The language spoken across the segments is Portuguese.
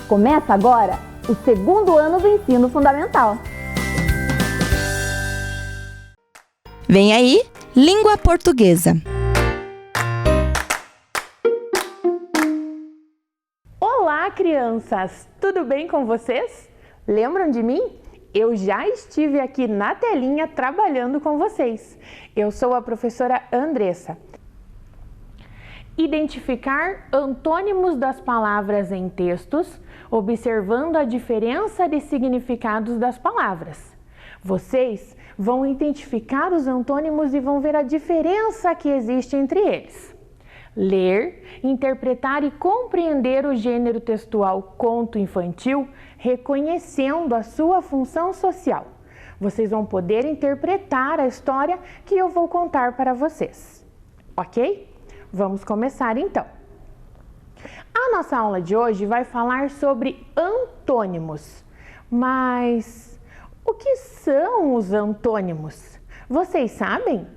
Começa agora o segundo ano do ensino fundamental. Vem aí, língua portuguesa. Olá, crianças! Tudo bem com vocês? Lembram de mim? Eu já estive aqui na telinha trabalhando com vocês. Eu sou a professora Andressa. Identificar antônimos das palavras em textos, observando a diferença de significados das palavras. Vocês vão identificar os antônimos e vão ver a diferença que existe entre eles. Ler, interpretar e compreender o gênero textual conto infantil, reconhecendo a sua função social. Vocês vão poder interpretar a história que eu vou contar para vocês, ok? Vamos começar então. A nossa aula de hoje vai falar sobre antônimos. Mas o que são os antônimos? Vocês sabem?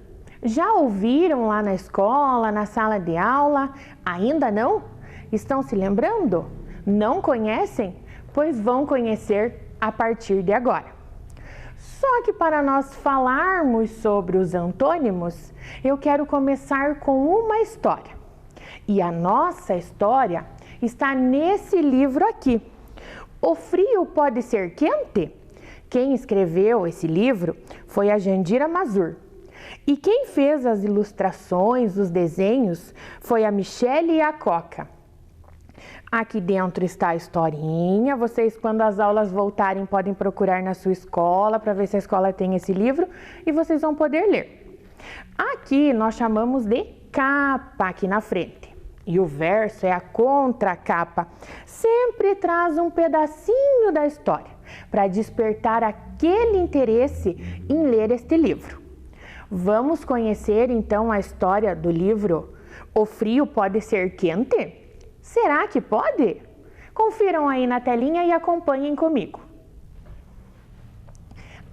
Já ouviram lá na escola, na sala de aula? Ainda não? Estão se lembrando? Não conhecem? Pois vão conhecer a partir de agora. Só que para nós falarmos sobre os antônimos, eu quero começar com uma história. E a nossa história está nesse livro aqui. O frio pode ser quente? Quem escreveu esse livro foi a Jandira Mazur. E quem fez as ilustrações, os desenhos, foi a Michele Acoca. Aqui dentro está a historinha. Vocês, quando as aulas voltarem, podem procurar na sua escola para ver se a escola tem esse livro e vocês vão poder ler. Aqui nós chamamos de capa aqui na frente. E o verso é a contracapa. Sempre traz um pedacinho da história para despertar aquele interesse em ler este livro. Vamos conhecer então a história do livro O Frio Pode Ser Quente? Será que pode? Confiram aí na telinha e acompanhem comigo.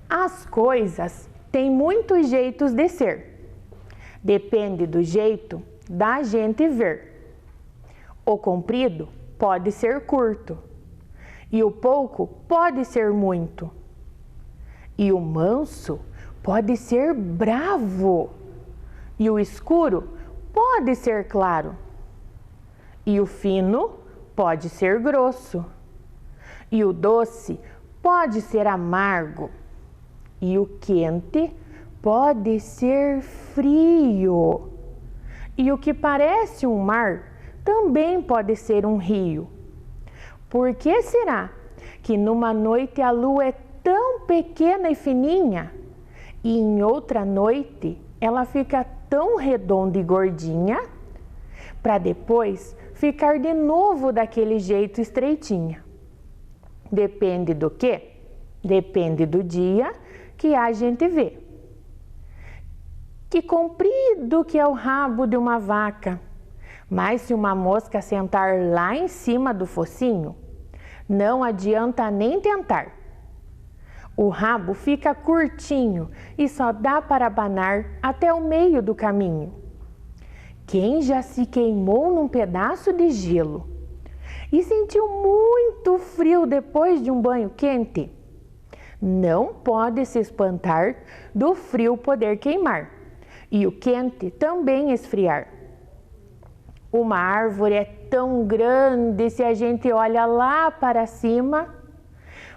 As coisas têm muitos jeitos de ser. Depende do jeito da gente ver. O comprido pode ser curto. E o pouco pode ser muito. E o manso pode ser bravo. E o escuro pode ser claro. E o fino pode ser grosso. E o doce pode ser amargo. E o quente pode ser frio. E o que parece um mar também pode ser um rio. Por que será que numa noite a lua é tão pequena e fininha e em outra noite ela fica tão redonda e gordinha para depois ficar de novo daquele jeito estreitinha? Depende do quê? Depende do dia que a gente vê. Que comprido que é o rabo de uma vaca, mas se uma mosca sentar lá em cima do focinho, não adianta nem tentar. O rabo fica curtinho e só dá para abanar até o meio do caminho. Quem já se queimou num pedaço de gelo e sentiu muito frio depois de um banho quente? Não pode se espantar do frio poder queimar e o quente também esfriar. Uma árvore é tão grande se a gente olha lá para cima,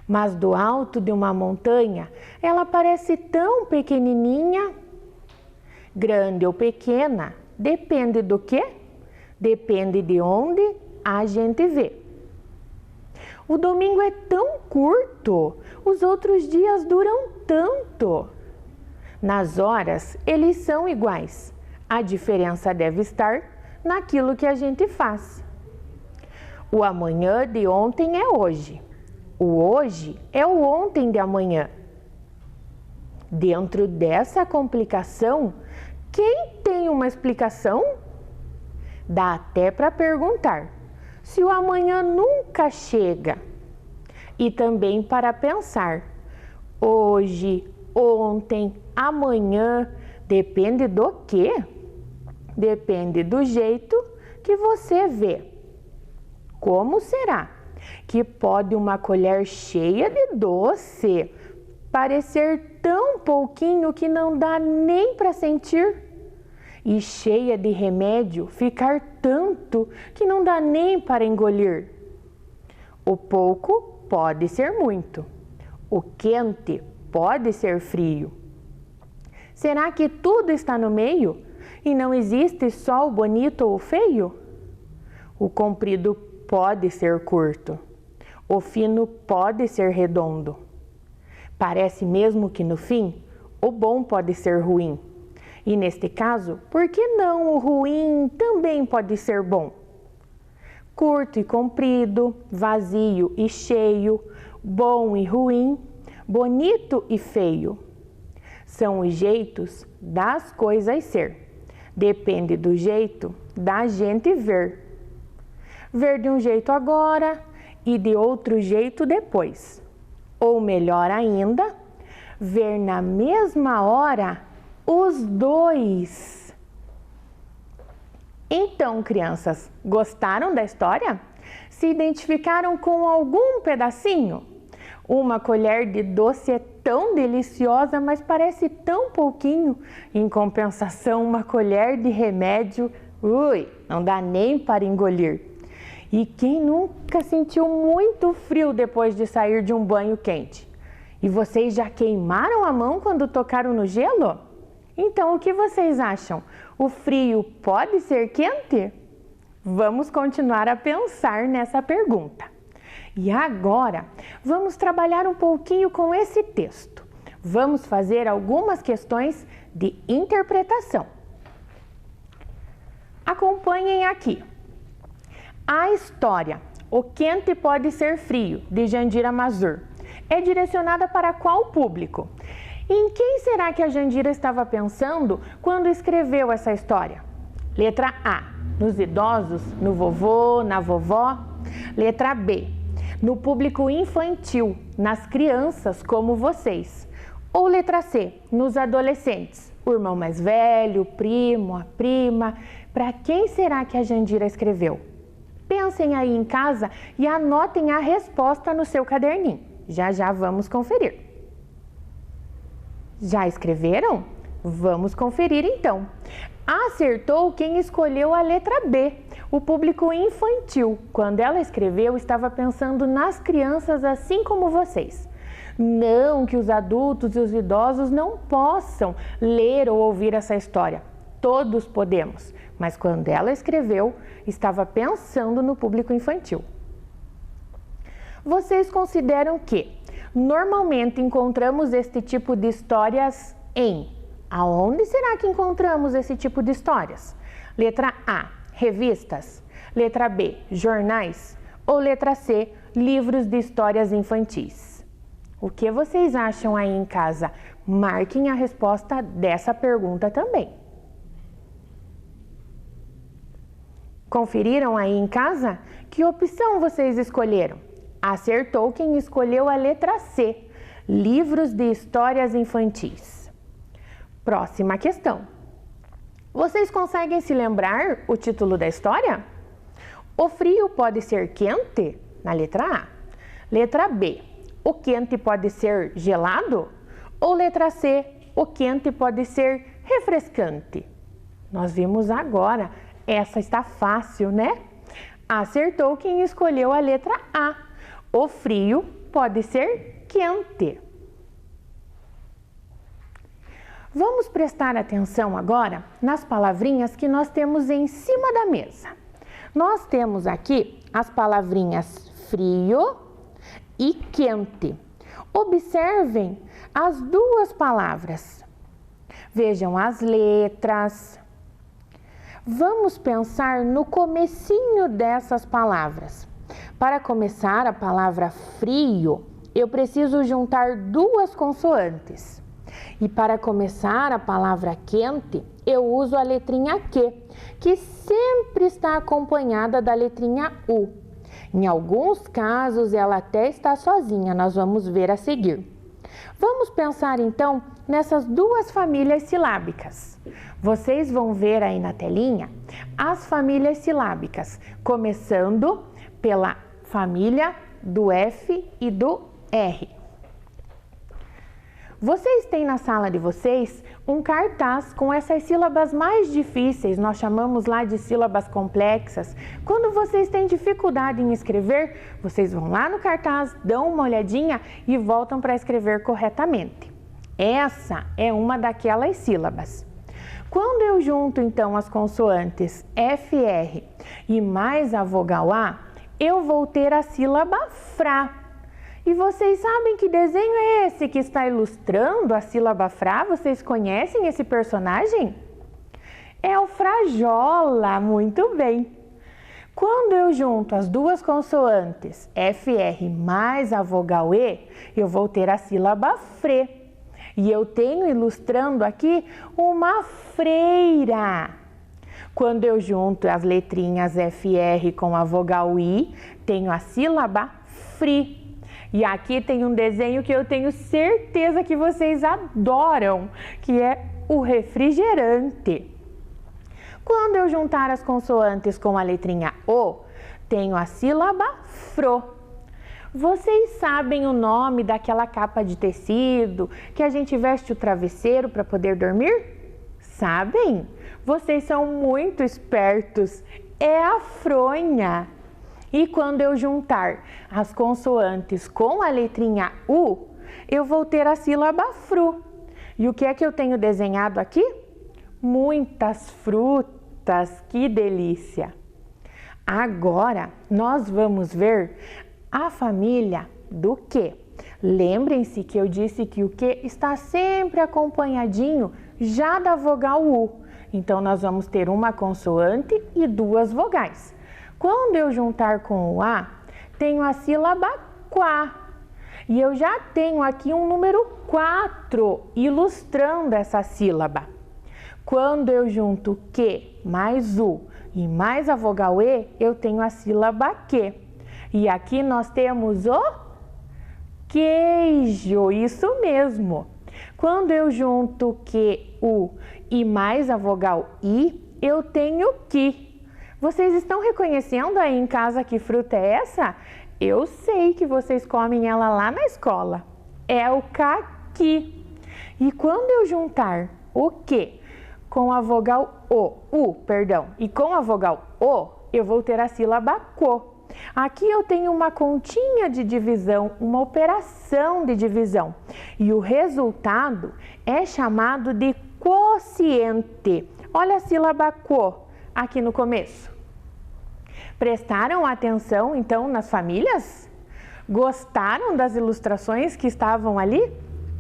mas do alto de uma montanha ela parece tão pequenininha. Grande ou pequena, depende do quê? Depende de onde a gente vê. O domingo é tão curto, os outros dias duram tanto. Nas horas, eles são iguais. A diferença deve estar naquilo que a gente faz. O amanhã de ontem é hoje. O hoje é o ontem de amanhã. Dentro dessa complicação, quem tem uma explicação? Dá até para perguntar se o amanhã nunca chega. E também para pensar, hoje, ontem, amanhã, depende do quê? Depende do jeito que você vê. Como será que pode uma colher cheia de doce parecer tão pouquinho que não dá nem para sentir, e cheia de remédio ficar tanto que não dá nem para engolir. O pouco pode ser muito, o quente pode ser frio. Será que tudo está no meio e não existe só o bonito ou o feio? O comprido pode ser curto, o fino pode ser redondo. Parece mesmo que no fim, o bom pode ser ruim. E neste caso, por que não o ruim também pode ser bom? Curto e comprido, vazio e cheio, bom e ruim, bonito e feio. São os jeitos das coisas ser. Depende do jeito da gente ver. Ver de um jeito agora e de outro jeito depois. Ou melhor ainda, ver na mesma hora os dois. Então, crianças, gostaram da história? Se identificaram com algum pedacinho? Uma colher de doce é tão deliciosa, mas parece tão pouquinho. Em compensação, uma colher de remédio, não dá nem para engolir. E quem nunca sentiu muito frio depois de sair de um banho quente? E vocês já queimaram a mão quando tocaram no gelo? Então, o que vocês acham? O frio pode ser quente? Vamos continuar a pensar nessa pergunta. E agora, vamos trabalhar um pouquinho com esse texto. Vamos fazer algumas questões de interpretação. Acompanhem aqui. A história O Quente Pode Ser Frio, de Jandira Mazur, é direcionada para qual público? Em quem será que a Jandira estava pensando quando escreveu essa história? Letra A, nos idosos, no vovô, na vovó. Letra B, no público infantil, nas crianças como vocês. Ou letra C, nos adolescentes, o irmão mais velho, o primo, a prima. Para quem será que a Jandira escreveu? Pensem aí em casa e anotem a resposta no seu caderninho. Já já vamos conferir. Já escreveram? Vamos conferir então. Acertou quem escolheu a letra B, o público infantil. Quando ela escreveu, estava pensando nas crianças assim como vocês. Não que os adultos e os idosos não possam ler ou ouvir essa história. Todos podemos, mas quando ela escreveu, estava pensando no público infantil. Vocês consideram que normalmente encontramos este tipo de histórias em... Aonde será que encontramos esse tipo de histórias? Letra A, revistas. Letra B, jornais. Ou letra C, livros de histórias infantis. O que vocês acham aí em casa? Marquem a resposta dessa pergunta também. Conferiram aí em casa? Que opção vocês escolheram? Acertou quem escolheu a letra C, livros de histórias infantis. Próxima questão. Vocês conseguem se lembrar o título da história? O frio pode ser quente? Na letra A. Letra B. O quente pode ser gelado? Ou letra C. O quente pode ser refrescante? Nós vimos agora. Essa está fácil, né? Acertou quem escolheu a letra A. O frio pode ser quente. Vamos prestar atenção agora nas palavrinhas que nós temos em cima da mesa. Nós temos aqui as palavrinhas frio e quente. Observem as duas palavras. Vejam as letras. Vamos pensar no comecinho dessas palavras. Para começar a palavra frio, eu preciso juntar duas consoantes. E para começar a palavra quente, eu uso a letrinha Q, que sempre está acompanhada da letrinha U. Em alguns casos, ela até está sozinha, nós vamos ver a seguir. Vamos pensar então nessas duas famílias silábicas. Vocês vão ver aí na telinha as famílias silábicas, começando pela família do F e do R. Vocês têm na sala de vocês um cartaz com essas sílabas mais difíceis, nós chamamos lá de sílabas complexas. Quando vocês têm dificuldade em escrever, vocês vão lá no cartaz, dão uma olhadinha e voltam para escrever corretamente. Essa é uma daquelas sílabas. Quando eu junto então as consoantes FR e mais a vogal A, eu vou ter a sílaba FRA. E vocês sabem que desenho é esse que está ilustrando a sílaba FRA? Vocês conhecem esse personagem? É o Frajola, muito bem. Quando eu junto as duas consoantes FR mais a vogal E, eu vou ter a sílaba FRE. E eu tenho ilustrando aqui uma freira. Quando eu junto as letrinhas FR com a vogal I, tenho a sílaba FRI. E aqui tem um desenho que eu tenho certeza que vocês adoram, que é o refrigerante. Quando eu juntar as consoantes com a letrinha O, tenho a sílaba FRO. Vocês sabem o nome daquela capa de tecido que a gente veste o travesseiro para poder dormir? Sabem? Vocês são muito espertos. É a fronha. E quando eu juntar as consoantes com a letrinha U, eu vou ter a sílaba FRU. E o que é que eu tenho desenhado aqui? Muitas frutas, que delícia! Agora, nós vamos ver a família do Q. Lembrem-se que eu disse que o Q está sempre acompanhadinho já da vogal U. Então, nós vamos ter uma consoante e duas vogais. Quando eu juntar com o A, tenho a sílaba quá. E eu já tenho aqui um número 4 ilustrando essa sílaba. Quando eu junto Q mais U e mais a vogal E, eu tenho a sílaba Q. E aqui nós temos o queijo, isso mesmo. Quando eu junto Q, U e mais a vogal I, eu tenho QI. Vocês estão reconhecendo aí em casa que fruta é essa? Eu sei que vocês comem ela lá na escola. É o caqui. E quando eu juntar o Q com a vogal e com a vogal O, eu vou ter a sílaba CO. Aqui eu tenho uma continha de divisão, uma operação de divisão. E o resultado é chamado de quociente. Olha a sílaba CO aqui no começo. Prestaram atenção então nas famílias? Gostaram das ilustrações que estavam ali?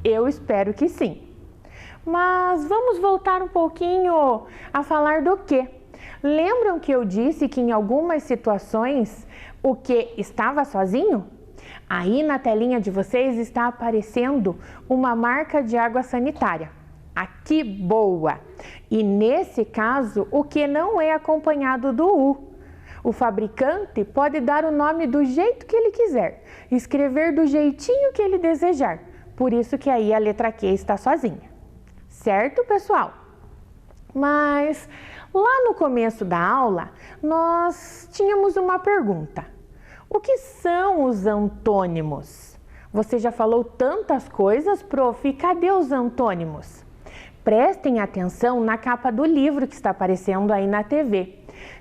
Eu espero que sim. Mas vamos voltar um pouquinho a falar do Q. Lembram que eu disse que em algumas situações o Q estava sozinho? Aí na telinha de vocês está aparecendo uma marca de água sanitária. Aqui boa! E nesse caso o Q não é acompanhado do U. O fabricante pode dar o nome do jeito que ele quiser, escrever do jeitinho que ele desejar. Por isso que aí a letra Q está sozinha. Certo, pessoal? Mas lá no começo da aula, nós tínhamos uma pergunta. O que são os antônimos? Você já falou tantas coisas, prof, e cadê os antônimos? Prestem atenção na capa do livro que está aparecendo aí na TV.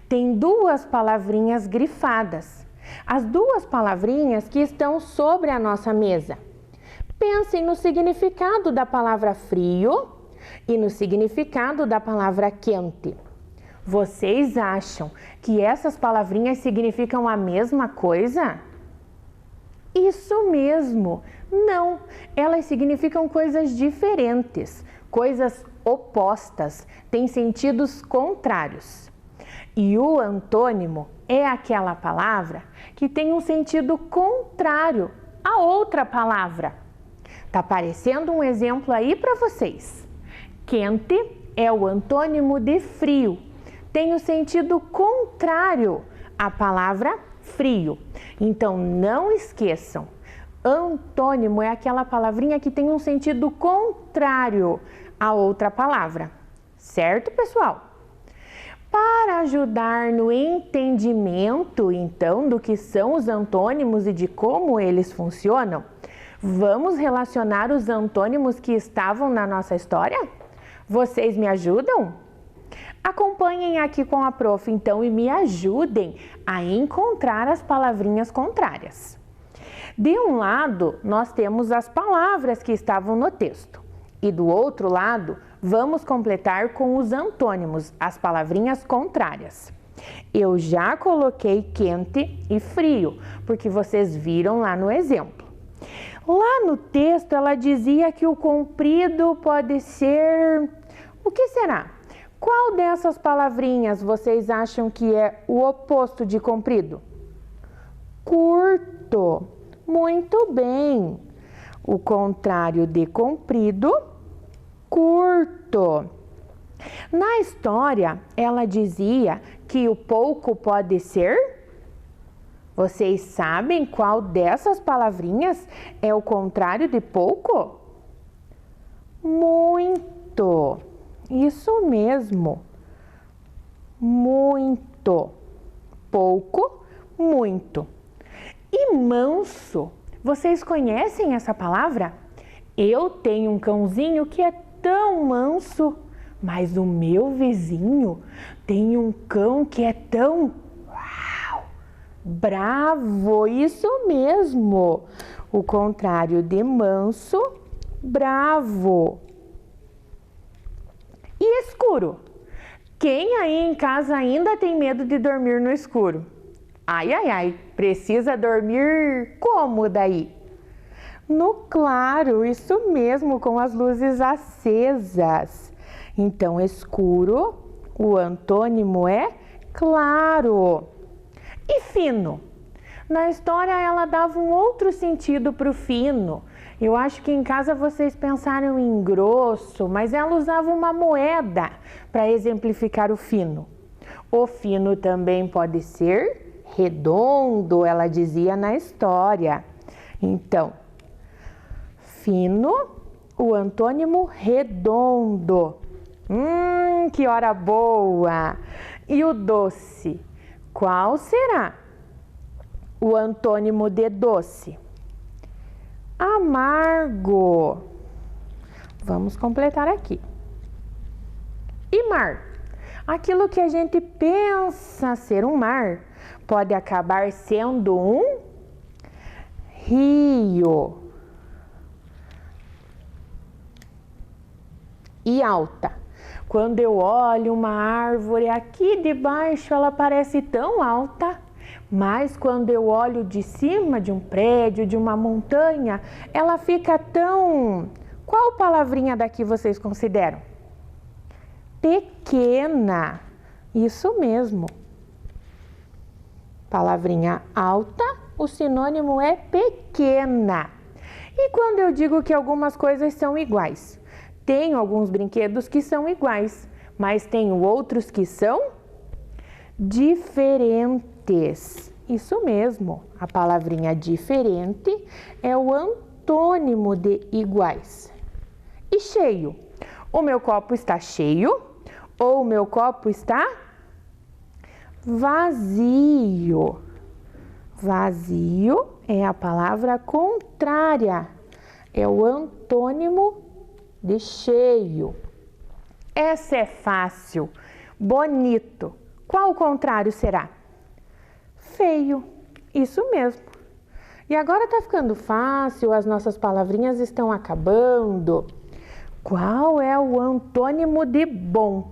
Tem duas palavrinhas grifadas. As duas palavrinhas que estão sobre a nossa mesa. Pensem no significado da palavra frio e no significado da palavra quente. Vocês acham que essas palavrinhas significam a mesma coisa? Isso mesmo! Não, elas significam coisas diferentes, coisas opostas, têm sentidos contrários. E o antônimo é aquela palavra que tem um sentido contrário a outra palavra. Tá aparecendo um exemplo aí para vocês. Quente é o antônimo de frio. Tem o sentido contrário à palavra frio. Então não esqueçam. Antônimo é aquela palavrinha que tem um sentido contrário a outra palavra. Certo, pessoal? Para ajudar no entendimento, então, do que são os antônimos e de como eles funcionam, vamos relacionar os antônimos que estavam na nossa história? Vocês me ajudam? Acompanhem aqui com a prof, então, e me ajudem a encontrar as palavrinhas contrárias. De um lado, nós temos as palavras que estavam no texto. E do outro lado, vamos completar com os antônimos, as palavrinhas contrárias. Eu já coloquei quente e frio, porque vocês viram lá no exemplo. Lá no texto, ela dizia que o comprido pode ser... O que será? Qual dessas palavrinhas vocês acham que é o oposto de comprido? Curto. Muito bem. O contrário de comprido, curto. Na história, ela dizia que o pouco pode ser... Vocês sabem qual dessas palavrinhas é o contrário de pouco? Muito. Isso mesmo. Muito. Pouco, muito. E manso. Vocês conhecem essa palavra? Eu tenho um cãozinho que é tão manso, mas o meu vizinho tem um cão que é tão bravo. Isso mesmo. O contrário de manso, bravo. E escuro? Quem aí em casa ainda tem medo de dormir no escuro? Ai, ai, ai, precisa dormir como daí? No claro, isso mesmo, com as luzes acesas. Então, escuro, o antônimo é claro. E fino? Na história, ela dava um outro sentido para o fino. Eu acho que em casa vocês pensaram em grosso, mas ela usava uma moeda para exemplificar o fino. O fino também pode ser redondo, ela dizia na história. Então, fino, o antônimo redondo. Que hora boa! E o doce? Qual será o antônimo de doce? Amargo. Vamos completar aqui. E mar? Aquilo que a gente pensa ser um mar pode acabar sendo um rio. E alta? Quando eu olho uma árvore aqui debaixo, ela parece tão alta, mas quando eu olho de cima de um prédio, de uma montanha, ela fica tão... Qual palavrinha daqui vocês consideram? Pequena. Isso mesmo. Palavrinha alta, o sinônimo é pequena. E quando eu digo que algumas coisas são iguais? Tenho alguns brinquedos que são iguais, mas tenho outros que são diferentes. Isso mesmo, a palavrinha diferente é o antônimo de iguais. E cheio? O meu copo está cheio ou o meu copo está vazio? Vazio é a palavra contrária, é o antônimo de cheio. Essa é fácil. Bonito. Qual o contrário será? Feio. Isso mesmo. E agora tá ficando fácil, as nossas palavrinhas estão acabando. Qual é o antônimo de bom?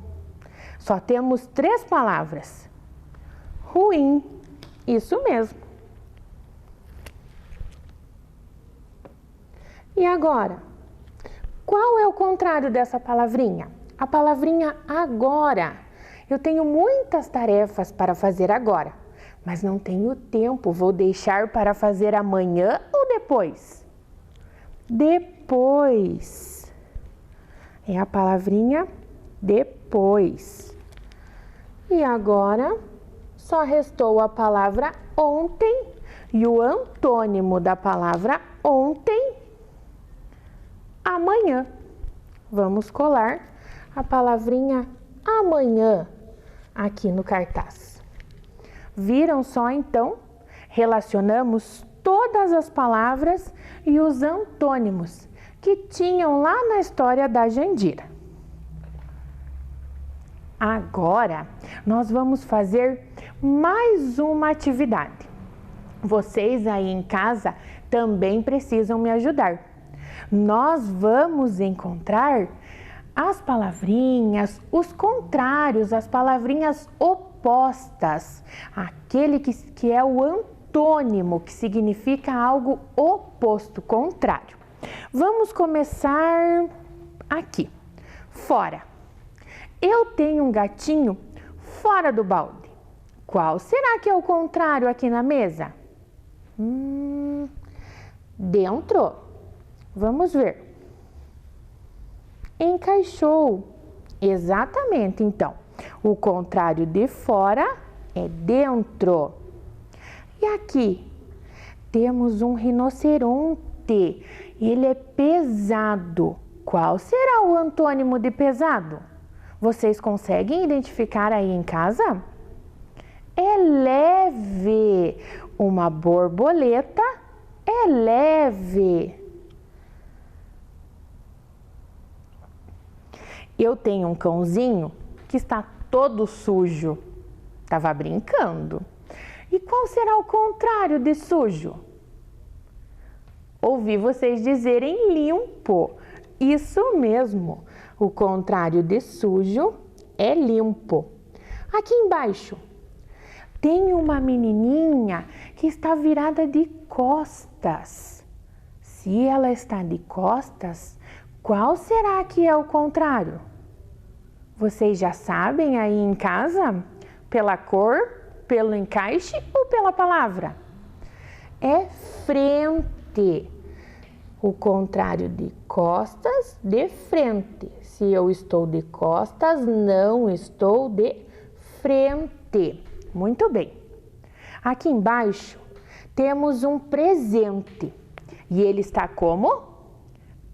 Só temos 3 palavras. Ruim. Isso mesmo. E agora? Qual é o contrário dessa palavrinha? A palavrinha agora. Eu tenho muitas tarefas para fazer agora, mas não tenho tempo. Vou deixar para fazer amanhã ou depois? Depois. É a palavrinha depois. E agora, só restou a palavra ontem e o antônimo da palavra ontem, amanhã. Vamos colar a palavrinha amanhã. aqui no cartaz. Viram só então? Relacionamos todas as palavras e os antônimos que tinham lá na história da Jandira. Agora, nós vamos fazer mais uma atividade. Vocês aí em casa também precisam me ajudar. Nós vamos encontrar as palavrinhas, os contrários, as palavrinhas opostas, aquele que é o antônimo, que significa algo oposto, contrário. Vamos começar aqui. Fora. Eu tenho um gatinho fora do balde. Qual será que é o contrário aqui na mesa? Dentro. Vamos ver. Encaixou. Exatamente, então. O contrário de fora é dentro. E aqui temos um rinoceronte. Ele é pesado. Qual será o antônimo de pesado? Vocês conseguem identificar aí em casa? É leve. Uma borboleta é leve. Eu tenho um cãozinho que está todo sujo. Estava brincando. E qual será o contrário de sujo? Ouvi vocês dizerem limpo. Isso mesmo. O contrário de sujo é limpo. Aqui embaixo tem uma menininha que está virada de costas. Se ela está de costas, qual será que é o contrário? Vocês já sabem aí em casa? Pela cor, pelo encaixe ou pela palavra? É frente. O contrário de costas, de frente. Se eu estou de costas, não estou de frente. Muito bem. Aqui embaixo temos um presente. E ele está como?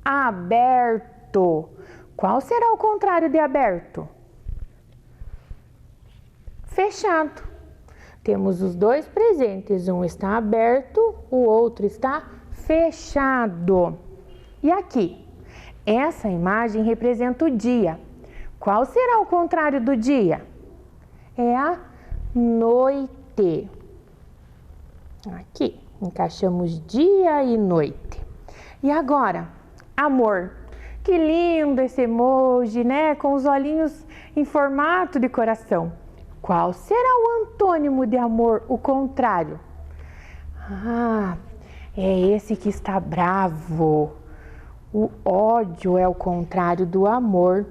Aberto. Qual será o contrário de aberto? Fechado. Temos os dois presentes. Um está aberto, o outro está fechado. E aqui? Essa imagem representa o dia. Qual será o contrário do dia? É a noite. Aqui, encaixamos dia e noite. E agora, amor. Que lindo esse emoji, né? Com os olhinhos em formato de coração. Qual será o antônimo de amor, o contrário? É esse que está bravo. O ódio é o contrário do amor.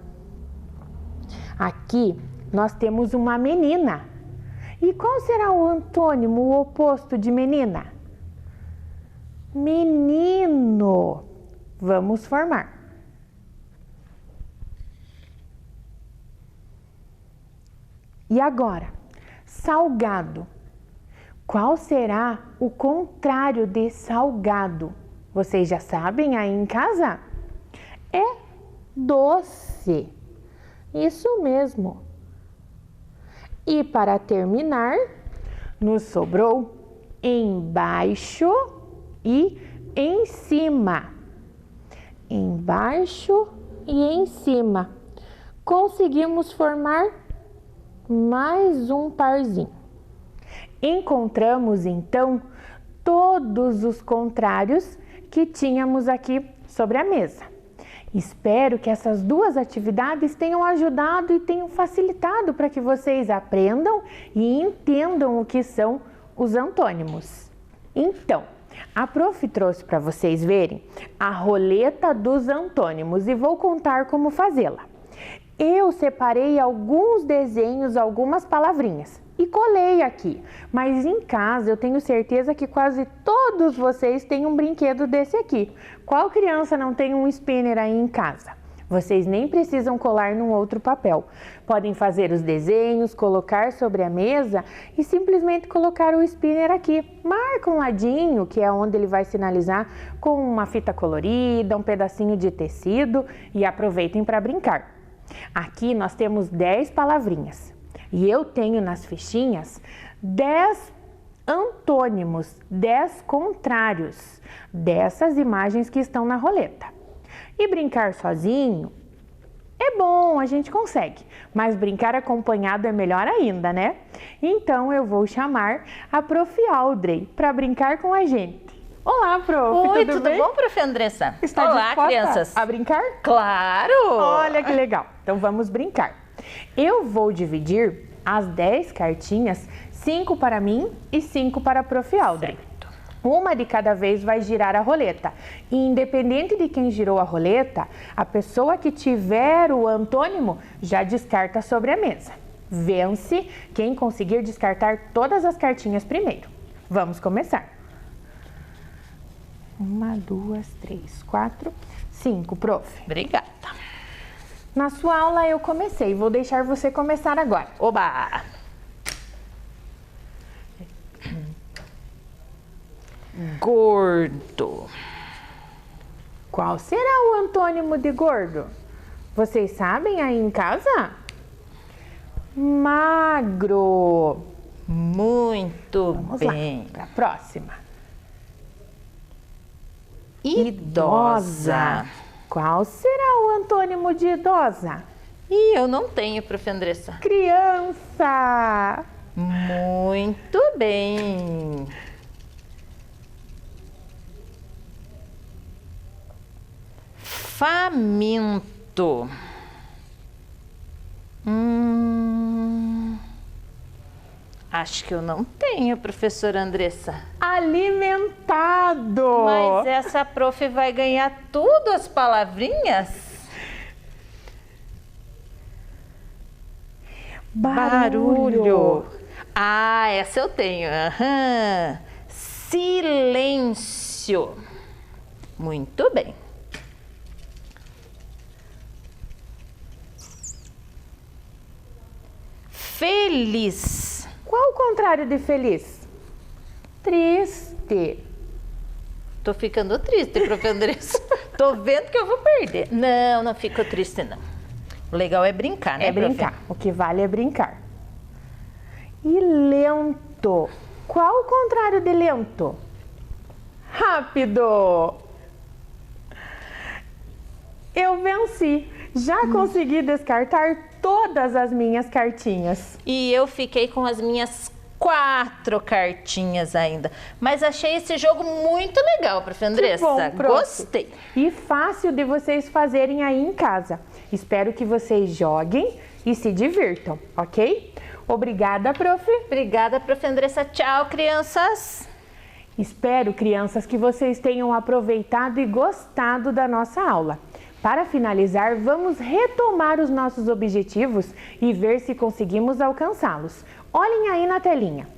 Aqui nós temos uma menina. E qual será o antônimo, o oposto de menina? Menino. Vamos formar. E agora, salgado. Qual será o contrário de salgado? Vocês já sabem aí em casa? É doce. Isso mesmo. E para terminar, nos sobrou embaixo e em cima. Embaixo e em cima. Conseguimos formar mais um parzinho. Encontramos então todos os contrários que tínhamos aqui sobre a mesa. Espero que essas duas atividades tenham ajudado e tenham facilitado para que vocês aprendam e entendam o que são os antônimos. Então, a prof trouxe para vocês verem a roleta dos antônimos e vou contar como fazê-la. Eu separei alguns desenhos, algumas palavrinhas e colei aqui, mas em casa eu tenho certeza que quase todos vocês têm um brinquedo desse aqui. Qual criança não tem um spinner aí em casa? Vocês nem precisam colar num outro papel. Podem fazer os desenhos, colocar sobre a mesa e simplesmente colocar o spinner aqui. Marca um ladinho, que é onde ele vai sinalizar, com uma fita colorida, um pedacinho de tecido e aproveitem para brincar. Aqui nós temos 10 palavrinhas. E eu tenho nas fichinhas 10 antônimos, 10 contrários dessas imagens que estão na roleta. E brincar sozinho é bom, a gente consegue, mas brincar acompanhado é melhor ainda, né? Então eu vou chamar a Prof. Audrey para brincar com a gente. Olá, Prof. Oi, tudo tudo bem? bom, Prof. Andressa? Está Olá, disposta crianças. a brincar? Claro! Olha que legal. Então vamos brincar. Eu vou dividir as 10 cartinhas, 5 para mim e 5 para a Prof. Audrey. Uma de cada vez vai girar a roleta. E independente de quem girou a roleta, a pessoa que tiver o antônimo já descarta sobre a mesa. Vence quem conseguir descartar todas as cartinhas primeiro. Vamos começar. 1, 2, 3, 4, 5, Prof. Obrigada. Na sua aula eu comecei, vou deixar você começar agora. Oba! Gordo. Qual será o antônimo de gordo? Vocês sabem aí em casa? Magro. Muito Vamos bem. lá, para a próxima. Idosa. Qual será o antônimo de idosa? E eu não tenho, Prof. Andressa. Criança. Muito bem. Faminto. Acho que eu não tenho, professora Andressa. Alimentado. Mas essa prof vai ganhar tudo as palavrinhas? Barulho. Ah, essa eu tenho. Aham. Silêncio. Muito bem. Feliz. Qual o contrário de feliz? Triste. Tô ficando triste, prof. Andressa. Tô vendo que eu vou perder. Não, não fico triste, não. O legal é brincar, né, É brincar. O que vale é brincar. E lento. Qual o contrário de lento? Rápido. Eu venci. Já consegui descartar todas as minhas cartinhas. E eu fiquei com as minhas 4 cartinhas ainda. Mas achei esse jogo muito legal, prof. Andressa. Que bom, prof. Gostei. E fácil de vocês fazerem aí em casa. Espero que vocês joguem e se divirtam, ok? Obrigada, prof. Obrigada, prof. Andressa. Tchau, crianças. Espero, crianças, que vocês tenham aproveitado e gostado da nossa aula. Para finalizar, vamos retomar os nossos objetivos e ver se conseguimos alcançá-los. Olhem aí na telinha.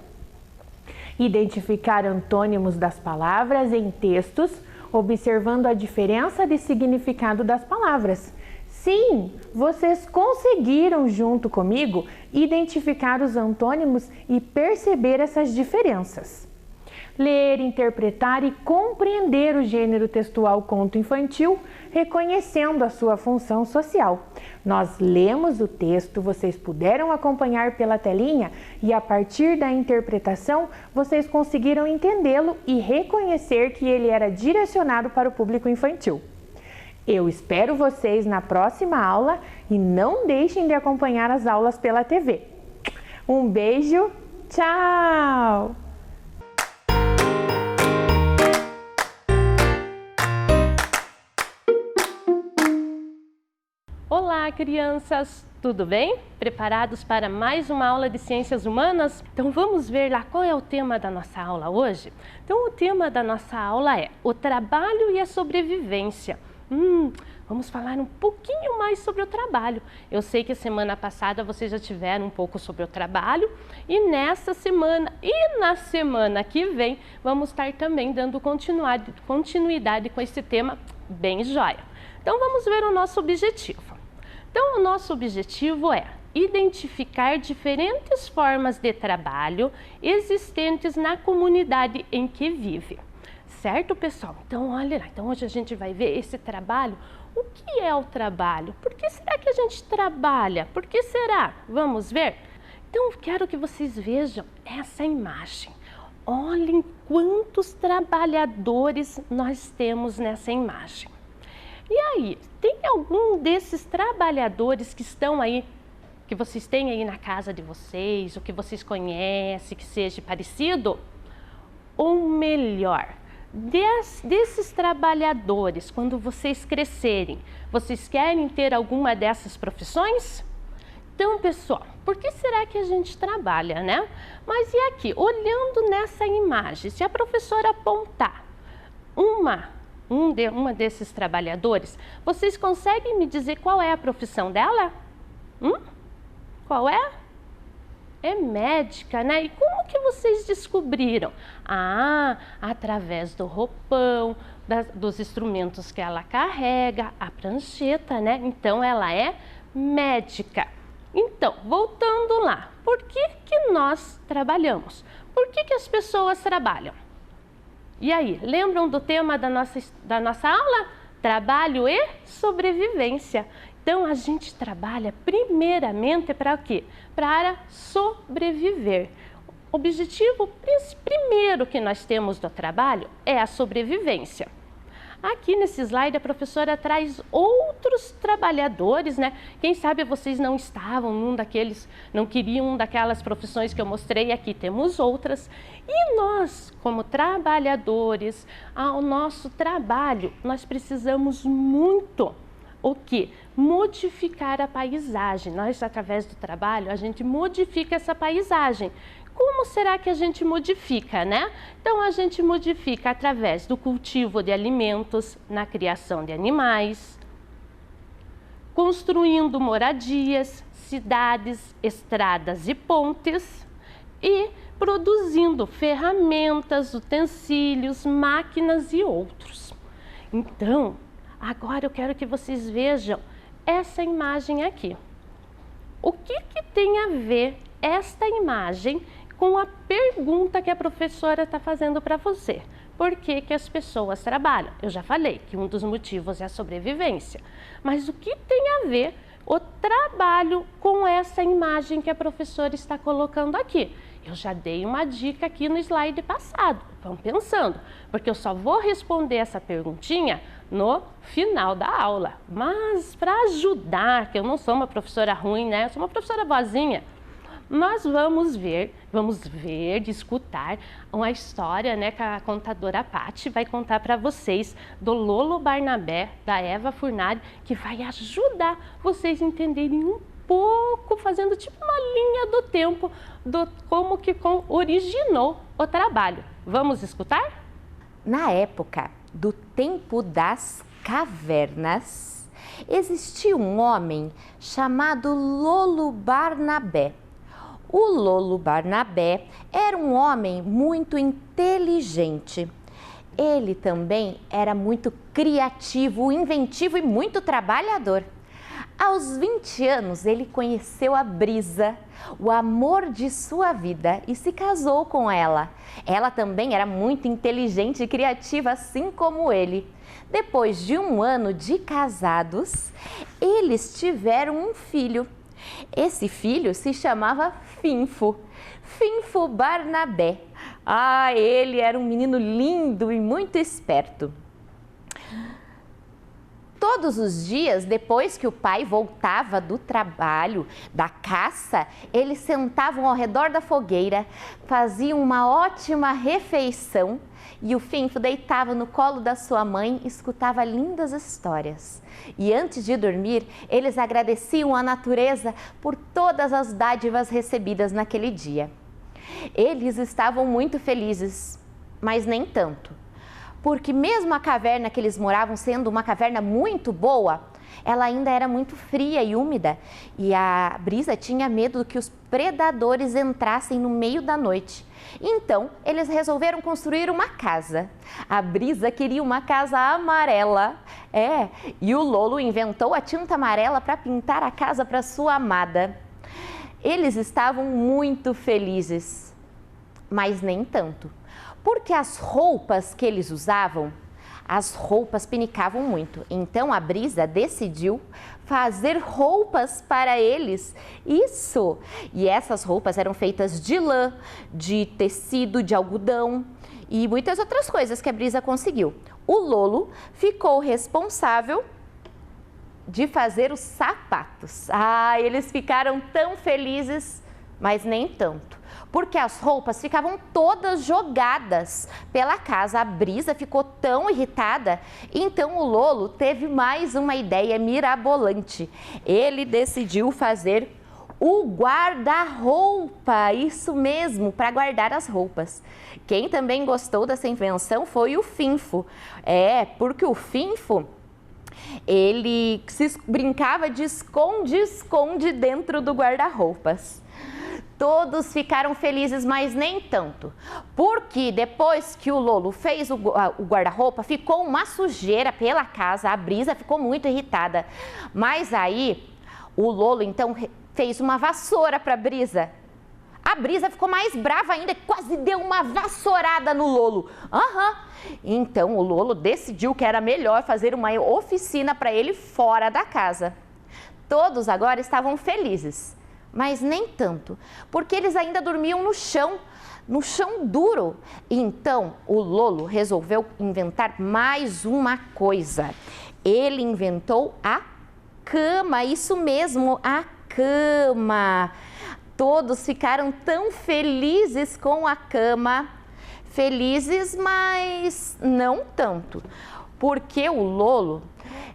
Identificar antônimos das palavras em textos, observando a diferença de significado das palavras. Sim, vocês conseguiram, junto comigo, identificar os antônimos e perceber essas diferenças. Ler, interpretar e compreender o gênero textual conto infantil, reconhecendo a sua função social. Nós lemos o texto, vocês puderam acompanhar pela telinha e a partir da interpretação, vocês conseguiram entendê-lo e reconhecer que ele era direcionado para o público infantil. Eu espero vocês na próxima aula e não deixem de acompanhar as aulas pela TV. Um beijo, tchau! Olá, crianças! Tudo bem? Preparados para mais uma aula de Ciências Humanas? Então vamos ver lá qual é o tema da nossa aula hoje? Então o tema da nossa aula é o trabalho e a sobrevivência. Vamos falar um pouquinho mais sobre o trabalho. Eu sei que a semana passada vocês já tiveram um pouco sobre o trabalho e nessa semana e na semana que vem vamos estar também dando continuidade com esse tema bem joia. Então vamos ver o nosso objetivo. Então, o nosso objetivo é identificar diferentes formas de trabalho existentes na comunidade em que vive. Certo, pessoal? Então, olha lá. Então, hoje a gente vai ver esse trabalho. O que é o trabalho? Por que será que a gente trabalha? Por que será? Vamos ver? Então, quero que vocês vejam essa imagem. Olhem quantos trabalhadores nós temos nessa imagem. E aí, tem algum desses trabalhadores que estão aí, que vocês têm aí na casa de vocês, ou que vocês conhecem, que seja parecido? Ou melhor, desses trabalhadores, quando vocês crescerem, vocês querem ter alguma dessas profissões? Então, pessoal, por que será que a gente trabalha, né? Mas e aqui, olhando nessa imagem, se a professora apontar uma desses trabalhadores, vocês conseguem me dizer qual é a profissão dela? Qual é? É médica, né? E como que vocês descobriram? Ah, através do roupão, dos instrumentos que ela carrega, a prancheta, né? Então, ela é médica. Então, voltando lá, por que que nós trabalhamos? Por que que as pessoas trabalham? E aí, lembram do tema da nossa aula? Trabalho e sobrevivência. Então, a gente trabalha primeiramente para o quê? Para sobreviver. O objetivo primeiro que nós temos do trabalho é a sobrevivência. Aqui nesse slide a professora traz outros trabalhadores, né? Quem sabe vocês não estavam não queriam daquelas profissões que eu mostrei aqui, temos outras. E nós, como trabalhadores, ao nosso trabalho, nós precisamos muito o quê? Modificar a paisagem. Nós, através do trabalho, a gente modifica essa paisagem. Como será que a gente modifica, né? Então, a gente modifica através do cultivo de alimentos, na criação de animais, construindo moradias, cidades, estradas e pontes e produzindo ferramentas, utensílios, máquinas e outros. Então, agora eu quero que vocês vejam essa imagem aqui. O que tem a ver esta imagem com a pergunta que a professora está fazendo para você? Por que que as pessoas trabalham? Eu já falei que um dos motivos é a sobrevivência. Mas o que tem a ver o trabalho com essa imagem que a professora está colocando aqui? Eu já dei uma dica aqui no slide passado. Vão pensando, porque eu só vou responder essa perguntinha no final da aula. Mas para ajudar, que eu não sou uma professora ruim, né? Eu sou uma professora boazinha. Nós vamos ver, escutar uma história, né, que a contadora Pati vai contar para vocês do Lolo Barnabé, da Eva Furnari, que vai ajudar vocês a entenderem um pouco, fazendo tipo uma linha do tempo, como que originou o trabalho. Vamos escutar? Na época do tempo das cavernas, existia um homem chamado Lolo Barnabé. O Lolo Barnabé era um homem muito inteligente. Ele também era muito criativo, inventivo e muito trabalhador. Aos 20 anos, ele conheceu a Brisa, o amor de sua vida, e se casou com ela. Ela também era muito inteligente e criativa, assim como ele. Depois de 1 ano de casados, eles tiveram um filho. Esse filho se chamava Finfo Barnabé. Ele era um menino lindo e muito esperto. Todos os dias, depois que o pai voltava do trabalho, da caça, eles sentavam ao redor da fogueira, faziam uma ótima refeição e o Finfo deitava no colo da sua mãe e escutava lindas histórias. E antes de dormir, eles agradeciam a natureza por todas as dádivas recebidas naquele dia. Eles estavam muito felizes, mas nem tanto. Porque mesmo a caverna que eles moravam sendo uma caverna muito boa, ela ainda era muito fria e úmida e a Brisa tinha medo que os predadores entrassem no meio da noite. Então, eles resolveram construir uma casa. A Brisa queria uma casa amarela, e o Lolo inventou a tinta amarela para pintar a casa para sua amada. Eles estavam muito felizes, mas nem tanto. Porque as roupas que eles usavam, as roupas pinicavam muito. Então a Brisa decidiu fazer roupas para eles. Isso! E essas roupas eram feitas de lã, de tecido, de algodão e muitas outras coisas que a Brisa conseguiu. O Lolo ficou responsável de fazer os sapatos. Ah, eles ficaram tão felizes, mas nem tanto, porque as roupas ficavam todas jogadas pela casa. A Brisa ficou tão irritada, então o Lolo teve mais uma ideia mirabolante. Ele decidiu fazer o guarda-roupa, isso mesmo, para guardar as roupas. Quem também gostou dessa invenção foi o Finfo. Porque o Finfo, ele brincava de esconde-esconde dentro do guarda-roupas. Todos ficaram felizes, mas nem tanto, porque depois que o Lolo fez o guarda-roupa, ficou uma sujeira pela casa, a Brisa ficou muito irritada. Mas aí, o Lolo então fez uma vassoura para a Brisa. A Brisa ficou mais brava ainda e quase deu uma vassourada no Lolo. Então o Lolo decidiu que era melhor fazer uma oficina para ele fora da casa. Todos agora estavam felizes, mas nem tanto, porque eles ainda dormiam no chão duro. Então o Lolo resolveu inventar mais uma coisa. Ele inventou a cama, isso mesmo, a cama. Todos ficaram tão felizes com a cama, felizes, mas não tanto, porque o Lolo,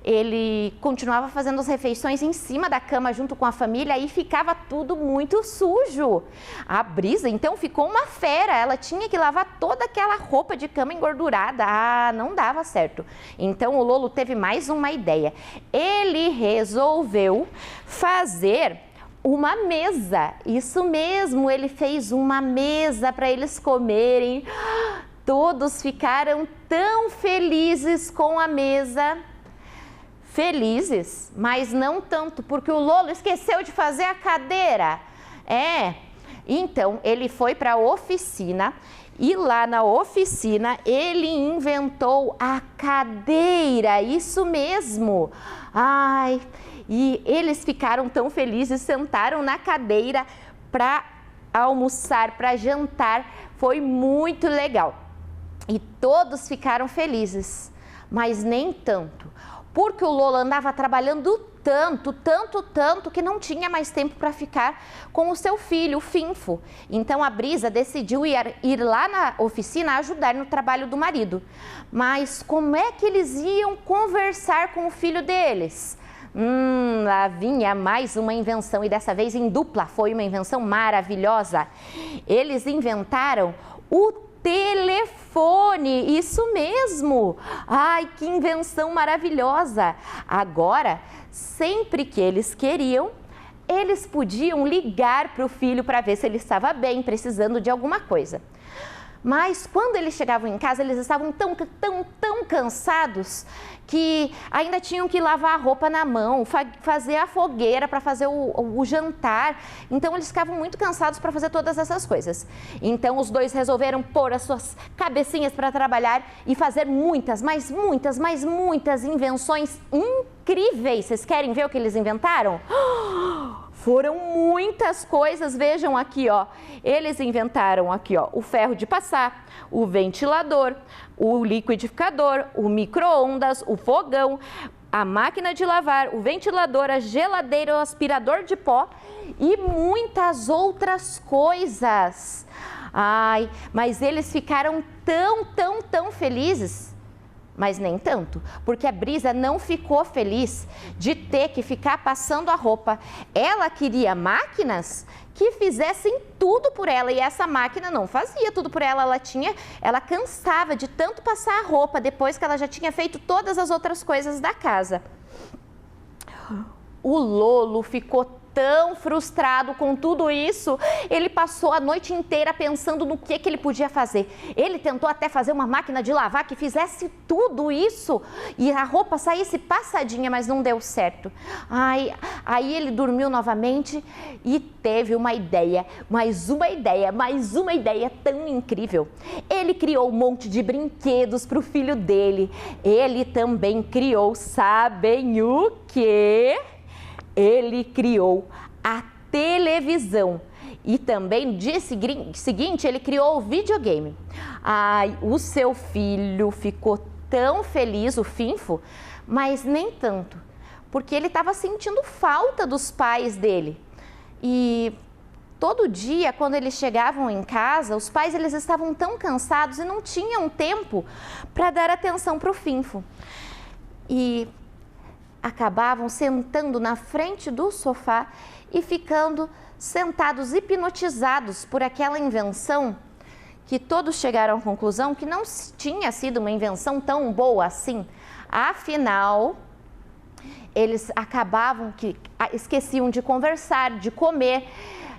ele continuava fazendo as refeições em cima da cama junto com a família e ficava tudo muito sujo. A Brisa então ficou uma fera, ela tinha que lavar toda aquela roupa de cama engordurada. Não dava certo. Então o Lolo teve mais uma ideia. Ele resolveu fazer uma mesa, isso mesmo, ele fez uma mesa para eles comerem. Todos ficaram tão felizes com a mesa. Felizes, mas não tanto, porque o Lolo esqueceu de fazer a cadeira. Então ele foi para a oficina e lá na oficina ele inventou a cadeira, isso mesmo. E eles ficaram tão felizes, sentaram na cadeira para almoçar, para jantar. Foi muito legal. E todos ficaram felizes, mas nem tanto, porque o Lolo andava trabalhando tanto que não tinha mais tempo para ficar com o seu filho, o Finfo. Então a Brisa decidiu ir lá na oficina ajudar no trabalho do marido. Mas como é que eles iam conversar com o filho deles? Lá vinha mais uma invenção e dessa vez em dupla. Foi uma invenção maravilhosa. Eles inventaram o telefone, isso mesmo. Que invenção maravilhosa. Agora, sempre que eles queriam, eles podiam ligar para o filho para ver se ele estava bem, precisando de alguma coisa. Mas quando eles chegavam em casa, eles estavam tão cansados que ainda tinham que lavar a roupa na mão, fazer a fogueira para fazer o jantar. Então eles ficavam muito cansados para fazer todas essas coisas. Então os dois resolveram pôr as suas cabecinhas para trabalhar e fazer muitas invenções incríveis. Vocês querem ver o que eles inventaram? Foram muitas coisas, vejam aqui, eles inventaram aqui, o ferro de passar, o ventilador, o liquidificador, o micro-ondas, o fogão, a máquina de lavar, o ventilador, a geladeira, o aspirador de pó e muitas outras coisas. Mas eles ficaram tão felizes. Mas nem tanto, porque a Brisa não ficou feliz de ter que ficar passando a roupa. Ela queria máquinas que fizessem tudo por ela e essa máquina não fazia tudo por ela. Ela cansava de tanto passar a roupa depois que ela já tinha feito todas as outras coisas da casa. O Lolo ficou tão frustrado com tudo isso, ele passou a noite inteira pensando no que ele podia fazer. Ele tentou até fazer uma máquina de lavar que fizesse tudo isso e a roupa saísse passadinha, mas não deu certo. Aí ele dormiu novamente e teve uma ideia, mais uma ideia tão incrível. Ele criou um monte de brinquedos para o filho dele. Ele também criou, sabem o quê? Ele criou a televisão. E também no dia seguinte ele criou o videogame. O seu filho ficou tão feliz, o Finfo, mas nem tanto, porque ele estava sentindo falta dos pais dele. E todo dia, quando eles chegavam em casa, os pais eles estavam tão cansados e não tinham tempo para dar atenção para o Finfo. E acabavam sentando na frente do sofá e ficando sentados hipnotizados por aquela invenção que todos chegaram à conclusão que não tinha sido uma invenção tão boa assim. Afinal, eles acabavam que esqueciam de conversar, de comer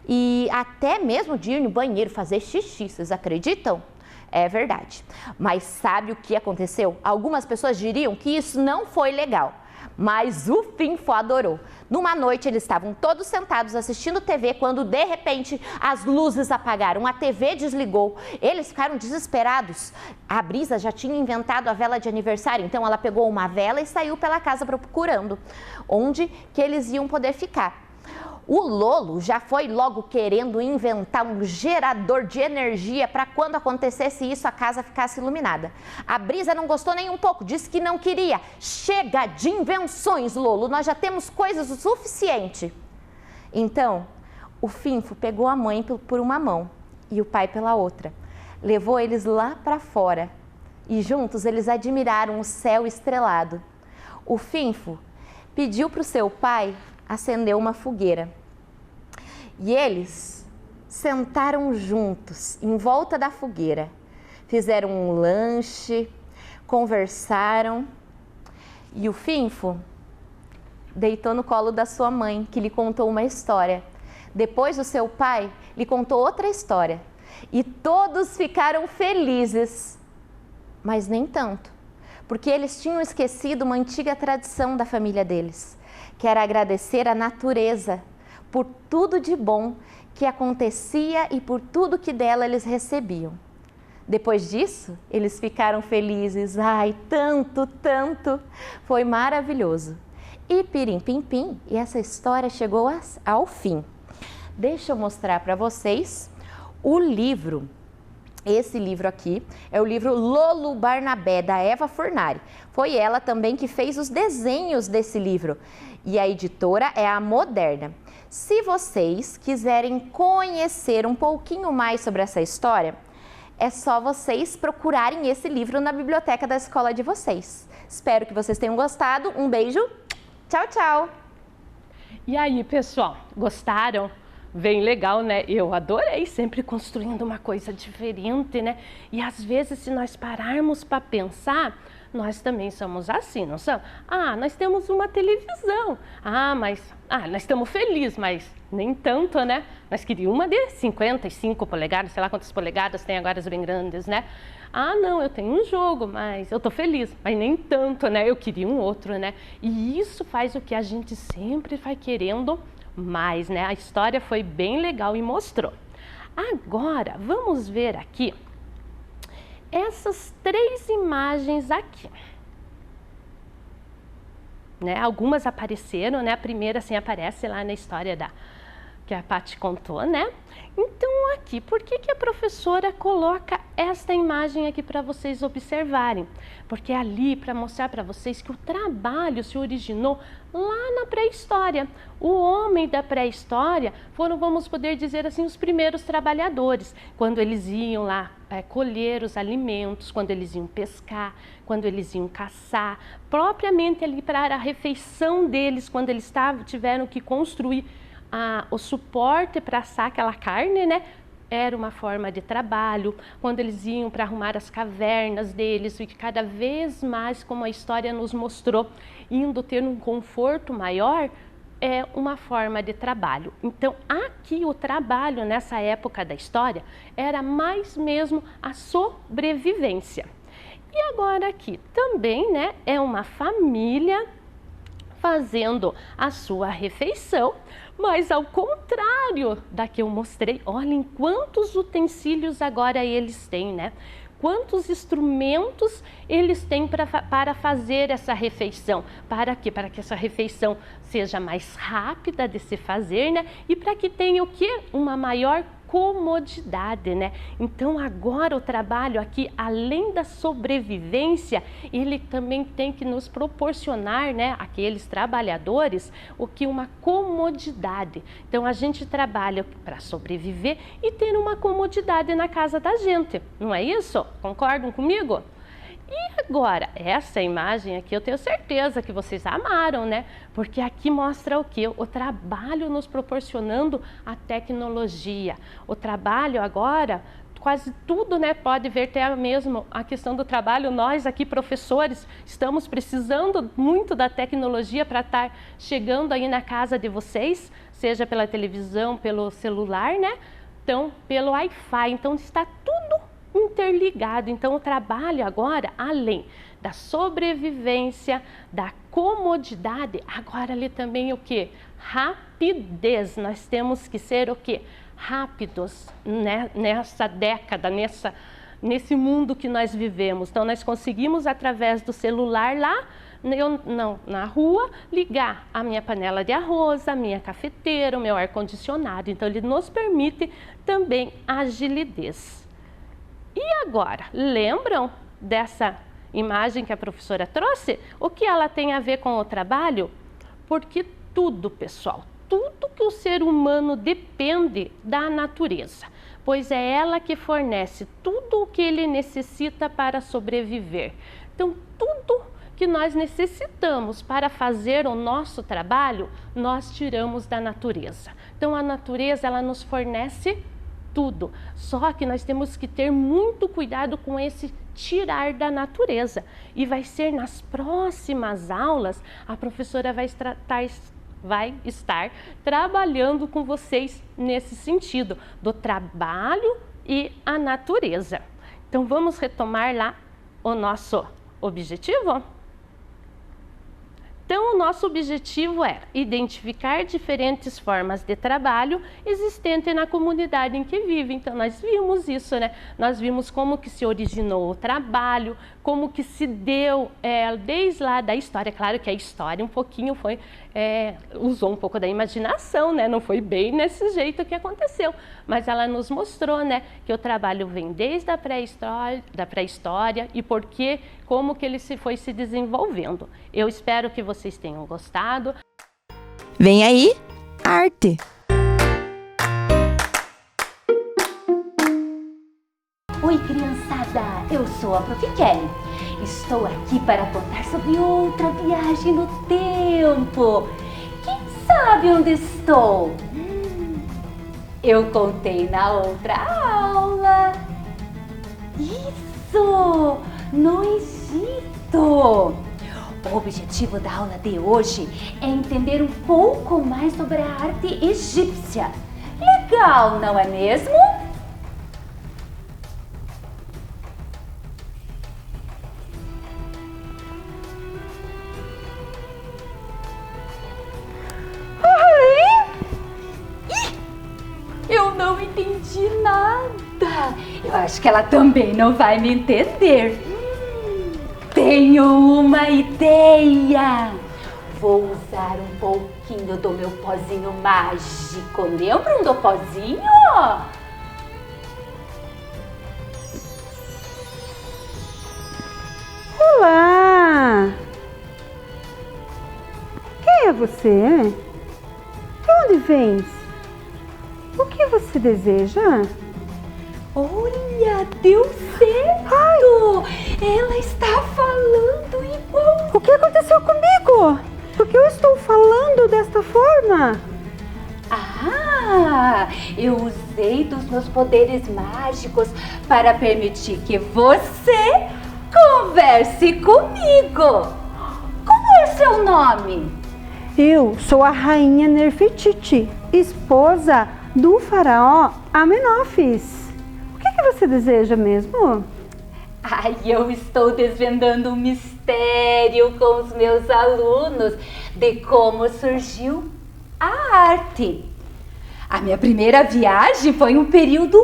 e até mesmo de ir no banheiro fazer xixi. Vocês acreditam? É verdade. Mas sabe o que aconteceu? Algumas pessoas diriam que isso não foi legal, mas o Finfo adorou. Numa noite eles estavam todos sentados assistindo TV quando de repente as luzes apagaram, a TV desligou. Eles ficaram desesperados. A Brisa já tinha inventado a vela de aniversário, então ela pegou uma vela e saiu pela casa procurando onde que eles iam poder ficar. O Lolo já foi logo querendo inventar um gerador de energia para quando acontecesse isso a casa ficasse iluminada. A Brisa não gostou nem um pouco, disse que não queria. Chega de invenções, Lolo, nós já temos coisas o suficiente. Então, o Finfo pegou a mãe por uma mão e o pai pela outra. Levou eles lá para fora e juntos eles admiraram o céu estrelado. O Finfo pediu para o seu pai acender uma fogueira. E eles sentaram juntos em volta da fogueira, fizeram um lanche, conversaram e o Finfo deitou no colo da sua mãe, que lhe contou uma história. Depois o seu pai lhe contou outra história e todos ficaram felizes, mas nem tanto, porque eles tinham esquecido uma antiga tradição da família deles, que era agradecer à natureza por tudo de bom que acontecia e por tudo que dela eles recebiam. Depois disso, eles ficaram felizes. Ai, tanto, tanto! Foi maravilhoso. E pirim pim pim, e essa história chegou ao fim. Deixa eu mostrar para vocês o livro. Esse livro aqui é o livro Lolo Barnabé, da Eva Furnari. Foi ela também que fez os desenhos desse livro. E a editora é a Moderna. Se vocês quiserem conhecer um pouquinho mais sobre essa história, é só vocês procurarem esse livro na biblioteca da escola de vocês. Espero que vocês tenham gostado. Um beijo. Tchau, tchau. E aí, pessoal, gostaram? Bem legal, né? Eu adorei, sempre construindo uma coisa diferente, né? E às vezes, se nós pararmos para pensar, nós também somos assim, não somos? Nós temos uma televisão. Nós estamos felizes, mas nem tanto, né? Nós queríamos uma de 55 polegadas, sei lá quantas polegadas tem agora as bem grandes, né? Não, eu tenho um jogo, mas eu tô feliz, mas nem tanto, né? Eu queria um outro, né? E isso faz o que a gente sempre vai querendo mais, né? A história foi bem legal e mostrou. Agora, vamos ver aqui essas 3 imagens aqui. Né? Algumas apareceram, né? A primeira, assim, aparece lá na história que a Paty contou, né? Então, aqui, por que a professora coloca esta imagem aqui para vocês observarem? Porque é ali para mostrar para vocês que o trabalho se originou lá na pré-história. O homem da pré-história foram, vamos poder dizer assim, os primeiros trabalhadores, quando eles iam lá colher os alimentos, quando eles iam pescar, quando eles iam caçar, propriamente ali para a refeição deles, quando eles tiveram que construir o suporte para assar aquela carne, né? Era uma forma de trabalho. Quando eles iam para arrumar as cavernas deles, e cada vez mais, como a história nos mostrou, indo ter um conforto maior, uma forma de trabalho. Então, aqui o trabalho, nessa época da história, era mais mesmo a sobrevivência. E agora aqui também, né, é uma família fazendo a sua refeição, mas ao contrário da que eu mostrei, olhem quantos utensílios agora eles têm, né? Quantos instrumentos eles têm para fazer essa refeição. Para quê? Para que essa refeição seja mais rápida de se fazer, né? E para que tenha o quê? Uma maior comodidade, né? Então agora o trabalho aqui, além da sobrevivência, ele também tem que nos proporcionar, né, aqueles trabalhadores, o que? Uma comodidade. Então a gente trabalha para sobreviver e ter uma comodidade na casa da gente, não é isso? Concordam comigo? E agora, essa imagem aqui eu tenho certeza que vocês amaram, né? Porque aqui mostra o quê? O trabalho nos proporcionando a tecnologia. O trabalho agora, quase tudo, né? Pode ver até mesmo a questão do trabalho. Nós aqui, professores, estamos precisando muito da tecnologia para estar chegando aí na casa de vocês, seja pela televisão, pelo celular, né? Então, pelo Wi-Fi. Então, está tudo interligado. Então o trabalho agora, além da sobrevivência, da comodidade, agora ali também o que? Rapidez. Nós temos que ser o que? Rápidos, né? Nessa década, nesse mundo que nós vivemos. Então nós conseguimos através do celular lá, na rua, ligar a minha panela de arroz, a minha cafeteira, o meu ar-condicionado. Então ele nos permite também agilidez. E agora, lembram dessa imagem que a professora trouxe? O que ela tem a ver com o trabalho? Porque tudo, pessoal, tudo que o ser humano depende da natureza, pois é ela que fornece tudo o que ele necessita para sobreviver. Então, tudo que nós necessitamos para fazer o nosso trabalho, nós tiramos da natureza. Então, a natureza, ela nos fornece tudo, só que nós temos que ter muito cuidado com esse tirar da natureza. E vai ser nas próximas aulas, a professora vai estar trabalhando com vocês nesse sentido, do trabalho e a natureza. Então vamos retomar lá o nosso objetivo? Então, o nosso objetivo é identificar diferentes formas de trabalho existentes na comunidade em que vive. Então, nós vimos isso, né? Nós vimos como que se originou o trabalho, como que se deu desde lá da história. Claro que a história um pouquinho usou um pouco da imaginação, né? Não foi bem nesse jeito que aconteceu, mas ela nos mostrou, né, que o trabalho vem desde a pré-história e como que ele foi se desenvolvendo. Eu espero que vocês tenham gostado. Vem aí, arte! Oi, criançada! Eu sou a Prof. Kelly. Estou aqui para contar sobre outra viagem no tempo. Quem sabe onde estou? Eu contei na outra aula. Isso! No Egito! O objetivo da aula de hoje é entender um pouco mais sobre a arte egípcia. Legal, não é mesmo? Eu não entendi nada. Eu acho que ela também não vai me entender. Tenho uma ideia. Vou usar um pouquinho do meu pozinho mágico. Lembram do pozinho? Olá! Quem é você? De onde vens? O que você deseja? Olha, deu certo! Ela está falando igual. O que aconteceu comigo? Por que eu estou falando desta forma? Eu usei dos meus poderes mágicos para permitir que você converse comigo. Qual é o seu nome? Eu sou a rainha Nefertiti, esposa do faraó Amenófis. O que você deseja mesmo? Ai, eu estou desvendando um mistério com os meus alunos de como surgiu a arte. A minha primeira viagem foi um período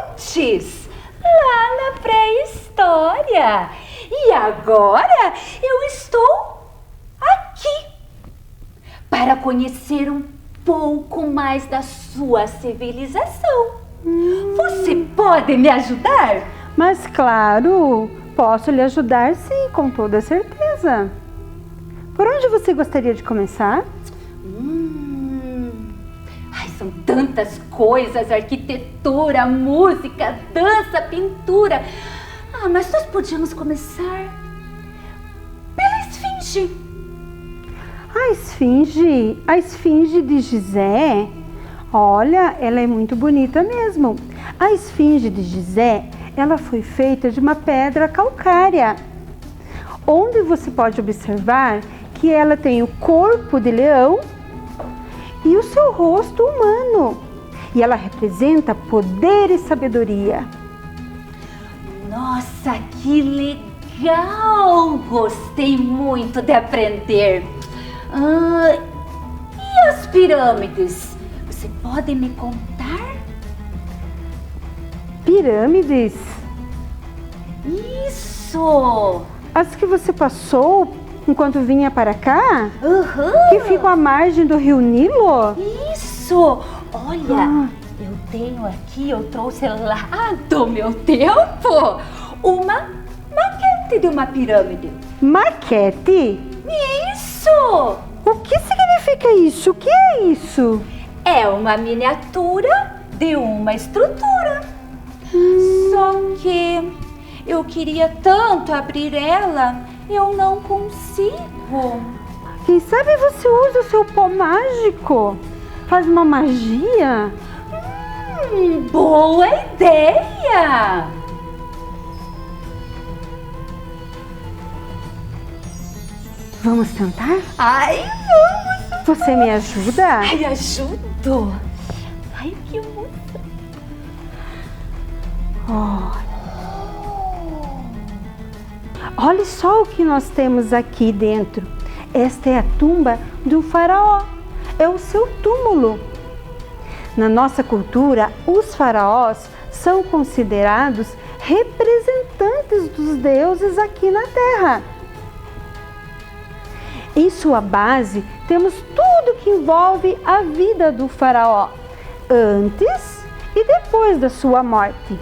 antes, lá na pré-história. E agora eu estou aqui para conhecer um pouco mais da sua civilização. Você pode me ajudar? Mas claro, posso lhe ajudar sim, com toda certeza. Por onde você gostaria de começar? Ai, são tantas coisas, arquitetura, música, dança, pintura. Mas nós podíamos começar pela esfinge. A esfinge de Gizé, olha, ela é muito bonita mesmo. A esfinge de Gizé, ela foi feita de uma pedra calcária, onde você pode observar que ela tem o corpo de leão e o seu rosto humano. E ela representa poder e sabedoria. Nossa, que legal! Gostei muito de aprender. E as pirâmides? Você pode me contar? Pirâmides? Isso! As que você passou enquanto vinha para cá? Uhum. Que ficam à margem do rio Nilo? Isso! Olha, eu tenho aqui, eu trouxe lá do meu tempo, uma maquete de uma pirâmide. Maquete? Isso! O que significa isso? O que é isso? É uma miniatura de uma estrutura. Só que eu queria tanto abrir ela, eu não consigo. Quem sabe você usa o seu pó mágico? Faz uma magia? Boa ideia! Vamos tentar? Ai, vamos! Você me ajuda? Ai, ajudo! Ai, que emoção! Olha só o que nós temos aqui dentro. Esta é a tumba do faraó. É o seu túmulo. Na nossa cultura, os faraós são considerados representantes dos deuses aqui na Terra. Em sua base, temos tudo que envolve a vida do faraó, antes e depois da sua morte.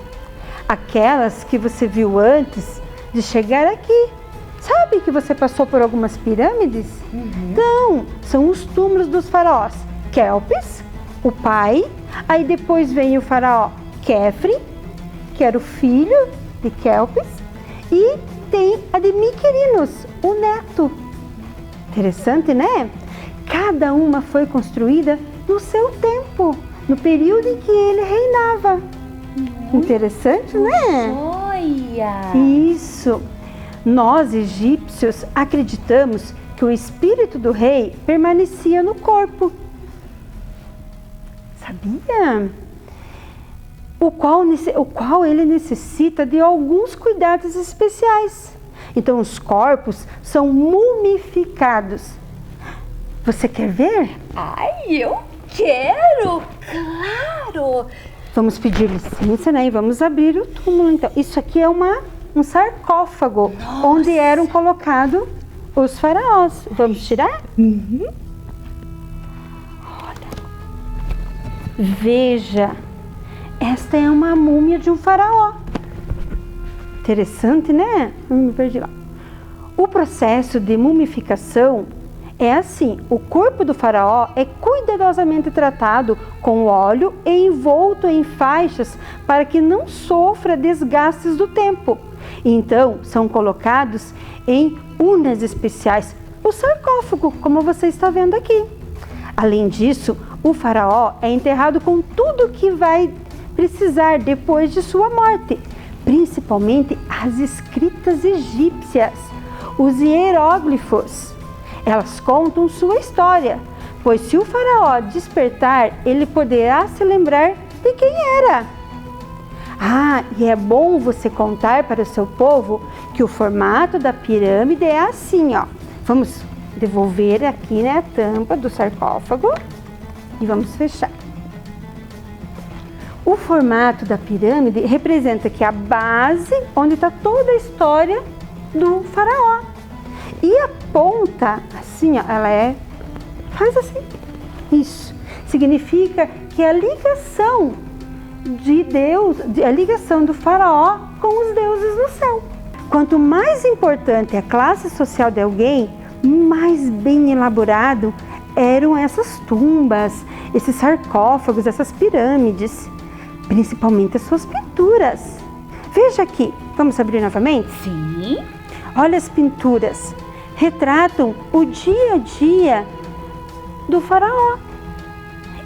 Aquelas que você viu antes de chegar aqui. Sabe que você passou por algumas pirâmides? Então, são os túmulos dos faraós Kelpis, o pai, aí depois vem o faraó Kefri, que era o filho de Kelpis, e tem a de Miquerinos, o neto. Interessante, né? Cada uma foi construída no seu tempo, no período em que ele reinava. Interessante, né? Olha! Isso! Nós, egípcios, acreditamos que o espírito do rei permanecia no corpo. Sabia? O qual ele necessita de alguns cuidados especiais. Então, os corpos são mumificados. Você quer ver? Ai, eu quero! Claro! Vamos pedir licença, né? E vamos abrir o túmulo, então. Isso aqui é um sarcófago, onde eram colocados os faraós. Vamos tirar? Olha. Veja. Esta é uma múmia de um faraó. Interessante, né? Me perdi lá. O processo de mumificação é assim: o corpo do faraó é cuidadosamente tratado com óleo e envolto em faixas para que não sofra desgastes do tempo. Então, são colocados em urnas especiais, o sarcófago, como você está vendo aqui. Além disso, o faraó é enterrado com tudo que vai precisar depois de sua morte, principalmente as escritas egípcias, os hieróglifos. Elas contam sua história, pois se o faraó despertar, ele poderá se lembrar de quem era. E é bom você contar para o seu povo que o formato da pirâmide é assim, ó. Vamos devolver aqui, né, a tampa do sarcófago e vamos fechar. O formato da pirâmide representa que a base onde está toda a história do faraó. E a ponta, assim, ó, faz assim. Isso significa que é a ligação de Deus, a ligação do faraó com os deuses do céu. Quanto mais importante a classe social de alguém, mais bem elaborado eram essas tumbas, esses sarcófagos, essas pirâmides, principalmente as suas pinturas. Veja aqui, vamos abrir novamente? Sim. Olha as pinturas, retratam o dia a dia do faraó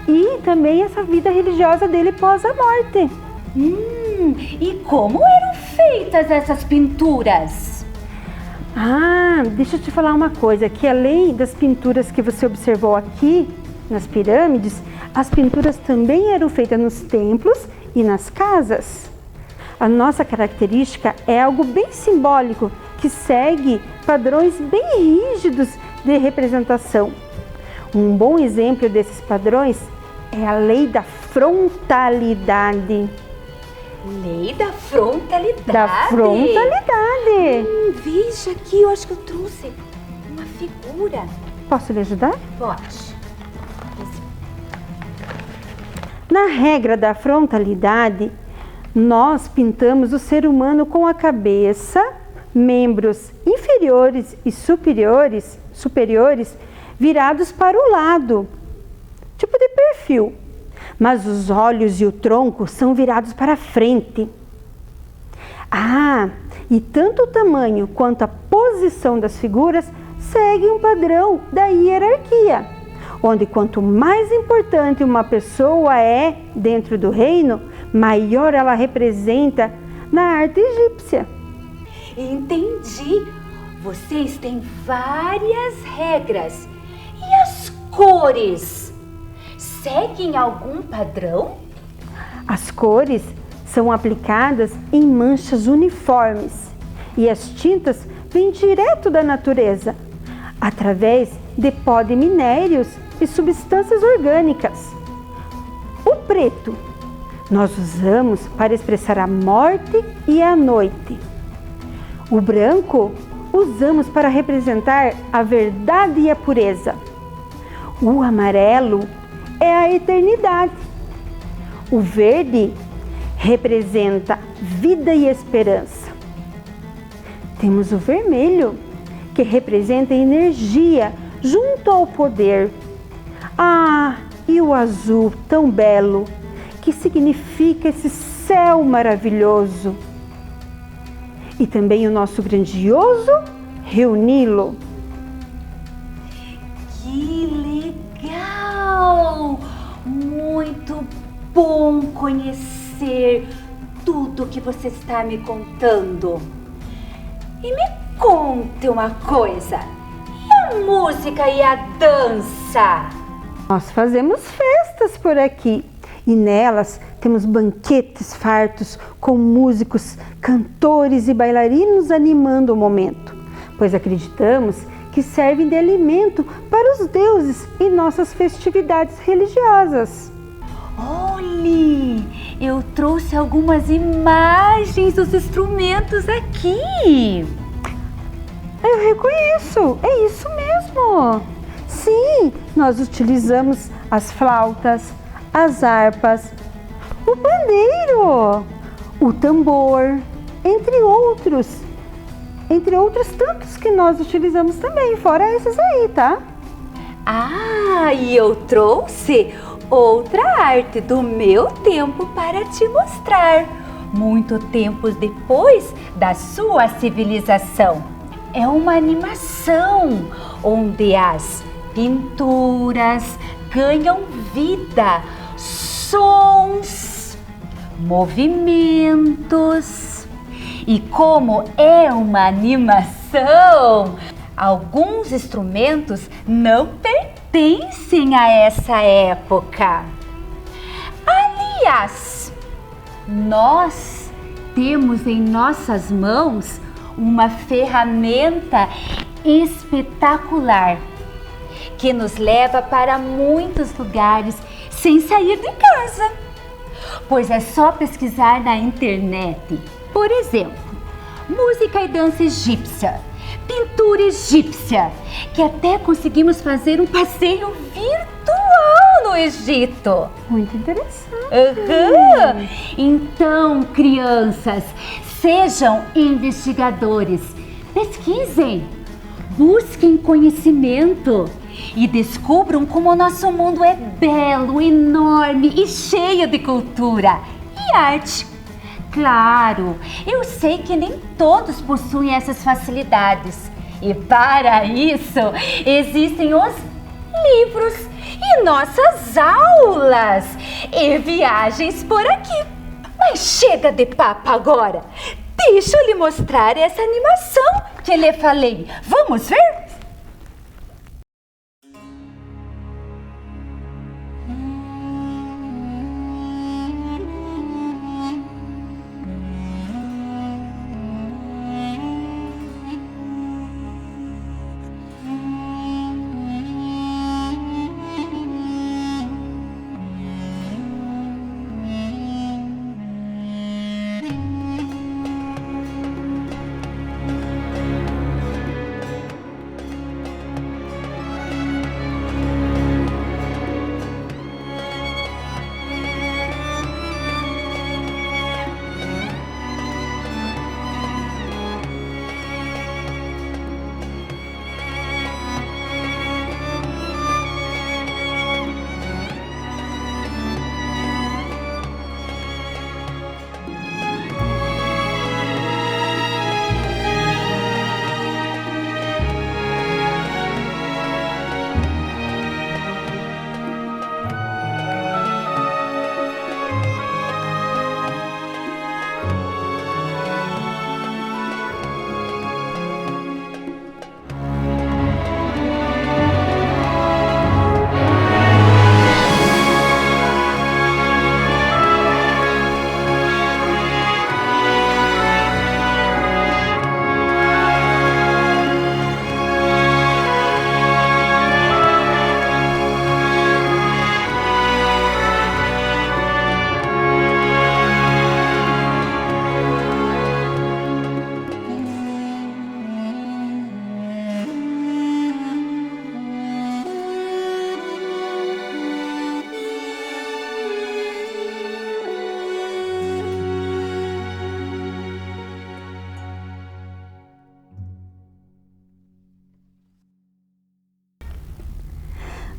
e também essa vida religiosa dele pós a morte. E como eram feitas essas pinturas? Deixa eu te falar uma coisa, que além das pinturas que você observou aqui nas pirâmides, as pinturas também eram feitas nos templos e nas casas. A nossa característica é algo bem simbólico, que segue padrões bem rígidos de representação. Um bom exemplo desses padrões é a lei da frontalidade. Lei da frontalidade? Da frontalidade. Veja aqui, eu acho que eu trouxe uma figura. Posso lhe ajudar? Pode. Na regra da frontalidade, nós pintamos o ser humano com a cabeça, membros inferiores e superiores virados para o lado, tipo de perfil. Mas os olhos e o tronco são virados para frente. E tanto o tamanho quanto a posição das figuras seguem um padrão da hierarquia, onde quanto mais importante uma pessoa é dentro do reino, maior ela representa na arte egípcia. Entendi. Vocês têm várias regras. E as cores? Seguem algum padrão? As cores são aplicadas em manchas uniformes e as tintas vêm direto da natureza, através de pó de minérios e substâncias orgânicas. O preto nós usamos para expressar a morte e a noite. O branco usamos para representar a verdade e a pureza. O amarelo é a eternidade. O verde representa vida e esperança. Temos o vermelho, que representa a energia junto ao poder. E o azul tão belo, que significa esse céu maravilhoso. E também o nosso grandioso Rio Nilo. Que legal! Muito bom conhecer tudo que você está me contando. E me conte uma coisa, e a música e a dança? Nós fazemos festas por aqui e nelas temos banquetes fartos com músicos, cantores e bailarinos animando o momento, pois acreditamos que servem de alimento para os deuses em nossas festividades religiosas. Olhe, eu trouxe algumas imagens dos instrumentos aqui. Eu reconheço, é isso mesmo. Sim, nós utilizamos as flautas, as harpas, o pandeiro, o tambor, entre outros tantos que nós utilizamos também, fora esses aí, tá? E eu trouxe outra arte do meu tempo para te mostrar, muito tempo depois da sua civilização. É uma animação onde as pinturas ganham vida, sons, movimentos. E como é uma animação, Alguns instrumentos não pertencem a essa época. Aliás, nós temos em nossas mãos uma ferramenta espetacular que nos leva para muitos lugares sem sair de casa, pois é só pesquisar na internet. Por exemplo, música e dança egípcia, pintura egípcia, que até conseguimos fazer um passeio virtual no Egito. Muito interessante. Então, crianças, sejam investigadores, pesquisem, busquem conhecimento e descubram como o nosso mundo é belo, enorme e cheio de cultura e arte. Claro, eu sei que nem todos possuem essas facilidades e para isso existem os livros e nossas aulas e viagens por aqui. Mas chega de papo agora, deixa eu lhe mostrar essa animação que lhe falei. Vamos ver?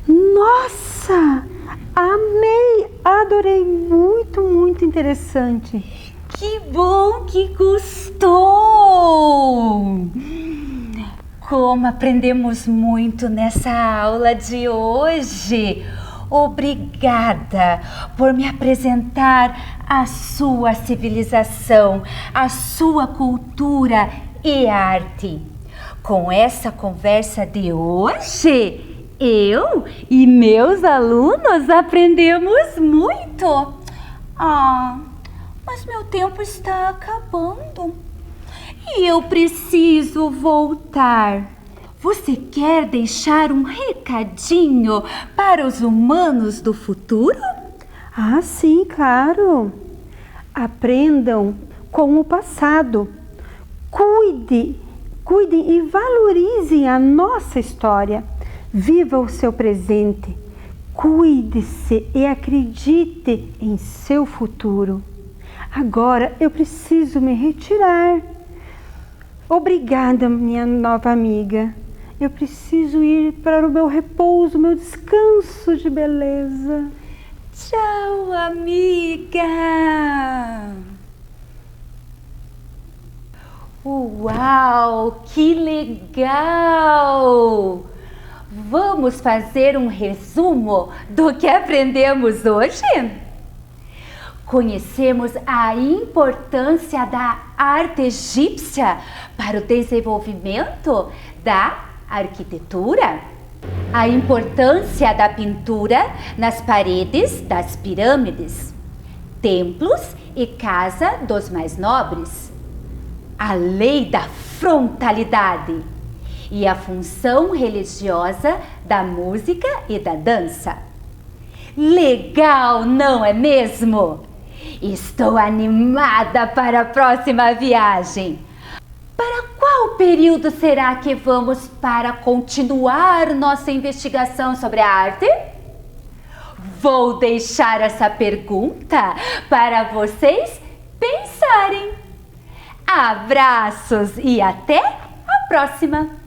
Nossa, amei, adorei, muito interessante. Que bom que gostou! Como aprendemos muito nessa aula de hoje. Obrigada por me apresentar a sua civilização, a sua cultura e arte. Com essa conversa de hoje, eu e meus alunos aprendemos muito. Mas meu tempo está acabando e eu preciso voltar. Você quer deixar um recadinho para os humanos do futuro? Ah, sim, claro. Aprendam com o passado. Cuidem e valorizem a nossa história. Viva o seu presente. Cuide-se e acredite em seu futuro. Agora eu preciso me retirar. Obrigada, minha nova amiga. Eu preciso ir para o meu repouso, meu descanso de beleza. Tchau, amiga! Uau, que legal! Vamos fazer um resumo do que aprendemos hoje? Conhecemos a importância da arte egípcia para o desenvolvimento da arquitetura, a importância da pintura nas paredes das pirâmides, templos e casa dos mais nobres, a lei da frontalidade e a função religiosa da música e da dança. Legal, não é mesmo? Estou animada para a próxima viagem. Para qual período será que vamos para continuar nossa investigação sobre a arte? Vou deixar essa pergunta para vocês pensarem. Abraços e até a próxima!